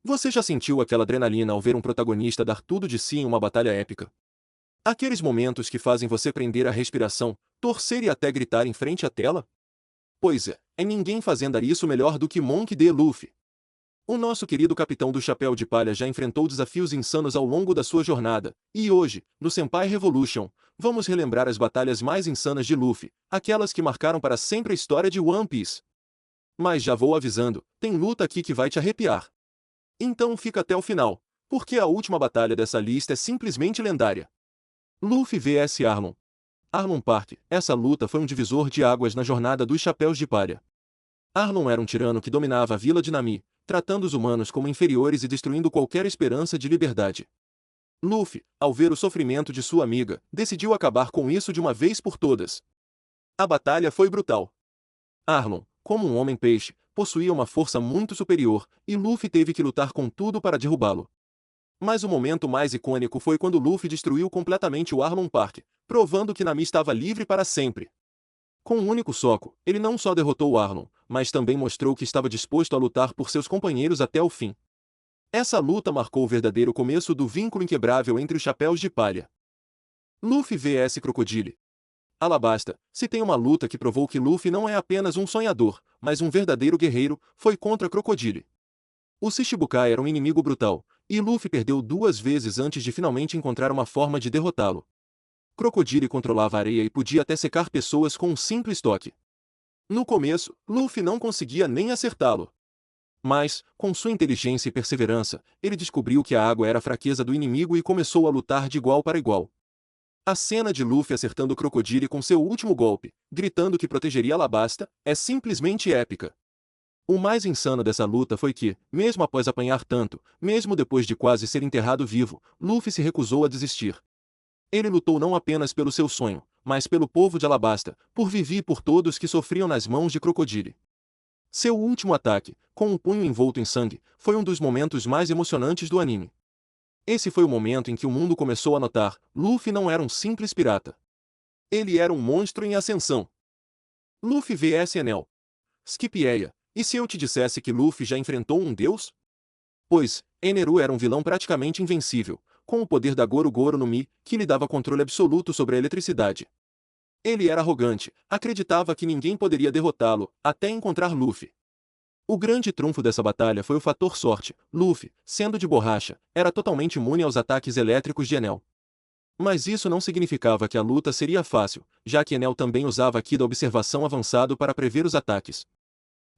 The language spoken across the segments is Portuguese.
Você já sentiu aquela adrenalina ao ver um protagonista dar tudo de si em uma batalha épica? Aqueles momentos que fazem você prender a respiração, torcer e até gritar em frente à tela? Pois é ninguém fazendo isso melhor do que Monk D. Luffy. O nosso querido capitão do Chapéu de Palha já enfrentou desafios insanos ao longo da sua jornada, e hoje, no Senpai Revolution, vamos relembrar as batalhas mais insanas de Luffy, aquelas que marcaram para sempre a história de One Piece. Mas já vou avisando, tem luta aqui que vai te arrepiar. Então fica até o final, porque a última batalha dessa lista é simplesmente lendária. Luffy vs Arlong. Arlong Park, essa luta foi um divisor de águas na jornada dos Chapéus de Palha. Arlong era um tirano que dominava a vila de Nami, tratando os humanos como inferiores e destruindo qualquer esperança de liberdade. Luffy, ao ver o sofrimento de sua amiga, decidiu acabar com isso de uma vez por todas. A batalha foi brutal. Arlong, como um homem-peixe, possuía uma força muito superior, e Luffy teve que lutar com tudo para derrubá-lo. Mas o momento mais icônico foi quando Luffy destruiu completamente o Arlong Park, provando que Nami estava livre para sempre. Com um único soco, ele não só derrotou o Arlong, mas também mostrou que estava disposto a lutar por seus companheiros até o fim. Essa luta marcou o verdadeiro começo do vínculo inquebrável entre os Chapéus de Palha. Luffy vs Crocodile. Alabasta, se tem uma luta que provou que Luffy não é apenas um sonhador, mas um verdadeiro guerreiro, foi contra Crocodile. O Shichibukai era um inimigo brutal, e Luffy perdeu duas vezes antes de finalmente encontrar uma forma de derrotá-lo. Crocodile controlava a areia e podia até secar pessoas com um simples toque. No começo, Luffy não conseguia nem acertá-lo. Mas, com sua inteligência e perseverança, ele descobriu que a água era a fraqueza do inimigo e começou a lutar de igual para igual. A cena de Luffy acertando Crocodile com seu último golpe, gritando que protegeria Alabasta, é simplesmente épica. O mais insano dessa luta foi que, mesmo após apanhar tanto, mesmo depois de quase ser enterrado vivo, Luffy se recusou a desistir. Ele lutou não apenas pelo seu sonho, mas pelo povo de Alabasta, por Vivi e por todos que sofriam nas mãos de Crocodile. Seu último ataque, com um punho envolto em sangue, foi um dos momentos mais emocionantes do anime. Esse foi o momento em que o mundo começou a notar: Luffy não era um simples pirata. Ele era um monstro em ascensão. Luffy vs Enel. Scipieia, e se eu te dissesse que Luffy já enfrentou um deus? Pois, Eneru era um vilão praticamente invencível, com o poder da Goro Goro no Mi, que lhe dava controle absoluto sobre a eletricidade. Ele era arrogante, acreditava que ninguém poderia derrotá-lo, até encontrar Luffy. O grande trunfo dessa batalha foi o fator sorte. Luffy, sendo de borracha, era totalmente imune aos ataques elétricos de Enel. Mas isso não significava que a luta seria fácil, já que Enel também usava a Ki da observação avançado para prever os ataques.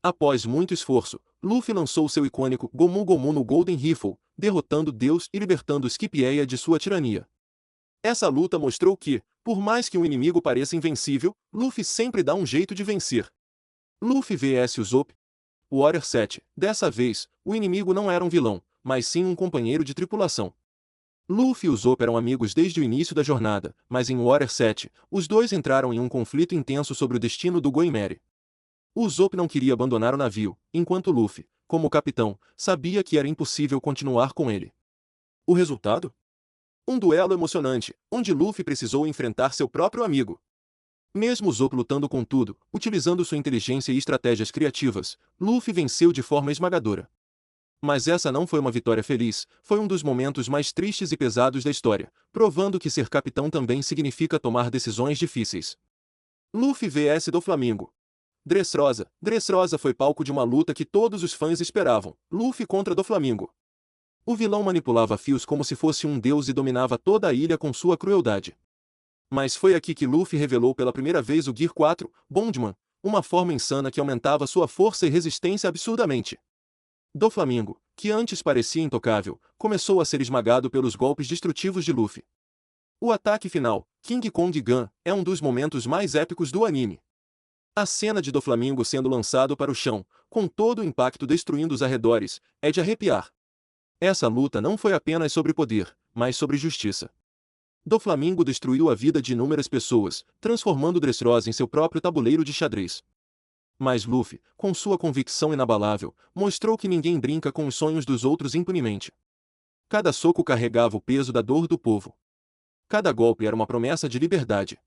Após muito esforço, Luffy lançou seu icônico Gomu Gomu no Golden Rifle, derrotando Deus e libertando Scipieia de sua tirania. Essa luta mostrou que, por mais que um inimigo pareça invencível, Luffy sempre dá um jeito de vencer. Luffy vs Usopp. Warrior 7. Dessa vez, o inimigo não era um vilão, mas sim um companheiro de tripulação. Luffy e Usopp eram amigos desde o início da jornada, mas em Warrior 7, os dois entraram em um conflito intenso sobre o destino do Going Merry. Usopp não queria abandonar o navio, enquanto Luffy, como capitão, sabia que era impossível continuar com ele. O resultado? Um duelo emocionante, onde Luffy precisou enfrentar seu próprio amigo. Mesmo Usopp lutando com tudo, utilizando sua inteligência e estratégias criativas, Luffy venceu de forma esmagadora. Mas essa não foi uma vitória feliz, foi um dos momentos mais tristes e pesados da história, provando que ser capitão também significa tomar decisões difíceis. Luffy vs Doflamingo. Dressrosa. Dressrosa foi palco de uma luta que todos os fãs esperavam: Luffy contra Doflamingo. O vilão manipulava fios como se fosse um deus e dominava toda a ilha com sua crueldade. Mas foi aqui que Luffy revelou pela primeira vez o Gear 4, Bondman, uma forma insana que aumentava sua força e resistência absurdamente. Doflamingo, que antes parecia intocável, começou a ser esmagado pelos golpes destrutivos de Luffy. O ataque final, King Kong Gun, é um dos momentos mais épicos do anime. A cena de Doflamingo sendo lançado para o chão, com todo o impacto destruindo os arredores, é de arrepiar. Essa luta não foi apenas sobre poder, mas sobre justiça. Doflamingo destruiu a vida de inúmeras pessoas, transformando Dressrosa em seu próprio tabuleiro de xadrez. Mas Luffy, com sua convicção inabalável, mostrou que ninguém brinca com os sonhos dos outros impunemente. Cada soco carregava o peso da dor do povo. Cada golpe era uma promessa de liberdade.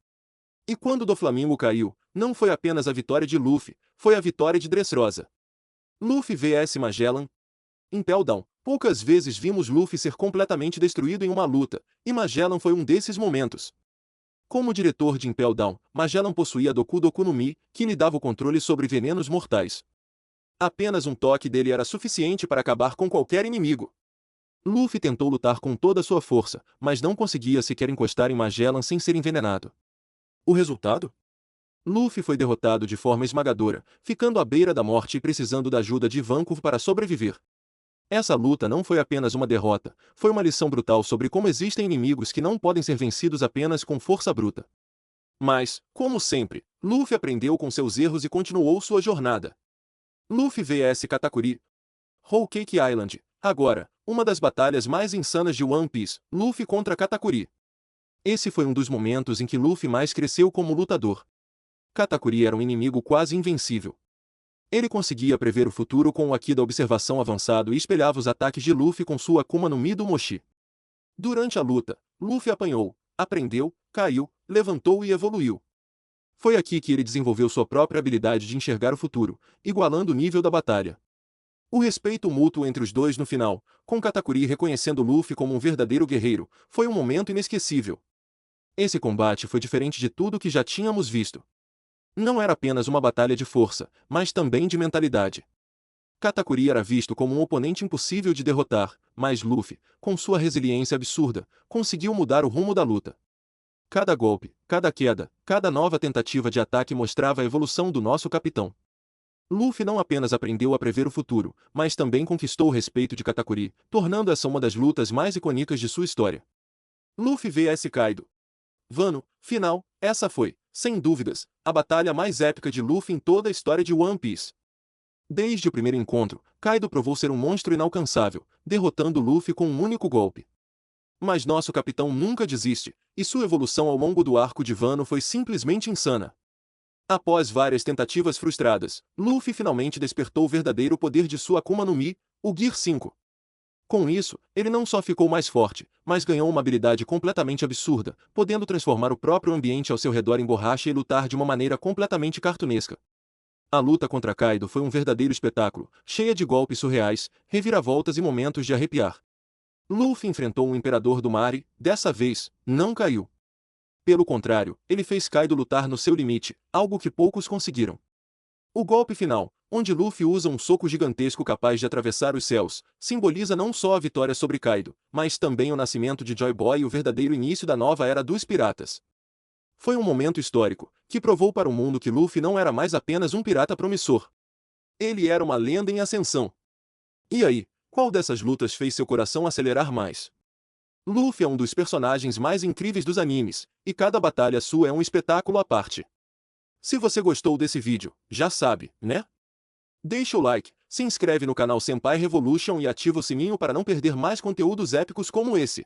E quando Doflamingo caiu, não foi apenas a vitória de Luffy, foi a vitória de Dressrosa. Luffy vs Magellan. Impel Down, poucas vezes vimos Luffy ser completamente destruído em uma luta, e Magellan foi um desses momentos. Como diretor de Impel Down, Magellan possuía Doku Doku no Mi, que lhe dava o controle sobre venenos mortais. Apenas um toque dele era suficiente para acabar com qualquer inimigo. Luffy tentou lutar com toda a sua força, mas não conseguia sequer encostar em Magellan sem ser envenenado. O resultado? Luffy foi derrotado de forma esmagadora, ficando à beira da morte e precisando da ajuda de Ivankov para sobreviver. Essa luta não foi apenas uma derrota, foi uma lição brutal sobre como existem inimigos que não podem ser vencidos apenas com força bruta. Mas, como sempre, Luffy aprendeu com seus erros e continuou sua jornada. Luffy vs Katakuri. Whole Cake Island. Agora, uma das batalhas mais insanas de One Piece, Luffy contra Katakuri. Esse foi um dos momentos em que Luffy mais cresceu como lutador. Katakuri era um inimigo quase invencível. Ele conseguia prever o futuro com o Haki da observação avançado e espelhava os ataques de Luffy com sua Akuma no Mi do Moshi. Durante a luta, Luffy apanhou, aprendeu, caiu, levantou e evoluiu. Foi aqui que ele desenvolveu sua própria habilidade de enxergar o futuro, igualando o nível da batalha. O respeito mútuo entre os dois no final, com Katakuri reconhecendo Luffy como um verdadeiro guerreiro, foi um momento inesquecível. Esse combate foi diferente de tudo que já tínhamos visto. Não era apenas uma batalha de força, mas também de mentalidade. Katakuri era visto como um oponente impossível de derrotar, mas Luffy, com sua resiliência absurda, conseguiu mudar o rumo da luta. Cada golpe, cada queda, cada nova tentativa de ataque mostrava a evolução do nosso capitão. Luffy não apenas aprendeu a prever o futuro, mas também conquistou o respeito de Katakuri, tornando essa uma das lutas mais icônicas de sua história. Luffy vs Kaido. Wano, final, essa foi, sem dúvidas, a batalha mais épica de Luffy em toda a história de One Piece. Desde o primeiro encontro, Kaido provou ser um monstro inalcançável, derrotando Luffy com um único golpe. Mas nosso capitão nunca desiste, e sua evolução ao longo do arco de Wano foi simplesmente insana. Após várias tentativas frustradas, Luffy finalmente despertou o verdadeiro poder de sua Akuma no Mi, o Gear 5. Com isso, ele não só ficou mais forte, mas ganhou uma habilidade completamente absurda, podendo transformar o próprio ambiente ao seu redor em borracha e lutar de uma maneira completamente cartunesca. A luta contra Kaido foi um verdadeiro espetáculo, cheia de golpes surreais, reviravoltas e momentos de arrepiar. Luffy enfrentou um Imperador do Mar e, dessa vez, não caiu. Pelo contrário, ele fez Kaido lutar no seu limite, algo que poucos conseguiram. O golpe final, onde Luffy usa um soco gigantesco capaz de atravessar os céus, simboliza não só a vitória sobre Kaido, mas também o nascimento de Joy Boy e o verdadeiro início da nova era dos piratas. Foi um momento histórico, que provou para o mundo que Luffy não era mais apenas um pirata promissor. Ele era uma lenda em ascensão. E aí, qual dessas lutas fez seu coração acelerar mais? Luffy é um dos personagens mais incríveis dos animes, e cada batalha sua é um espetáculo à parte. Se você gostou desse vídeo, já sabe, né? Deixa o like, se inscreve no canal Senpai Revolution e ativa o sininho para não perder mais conteúdos épicos como esse.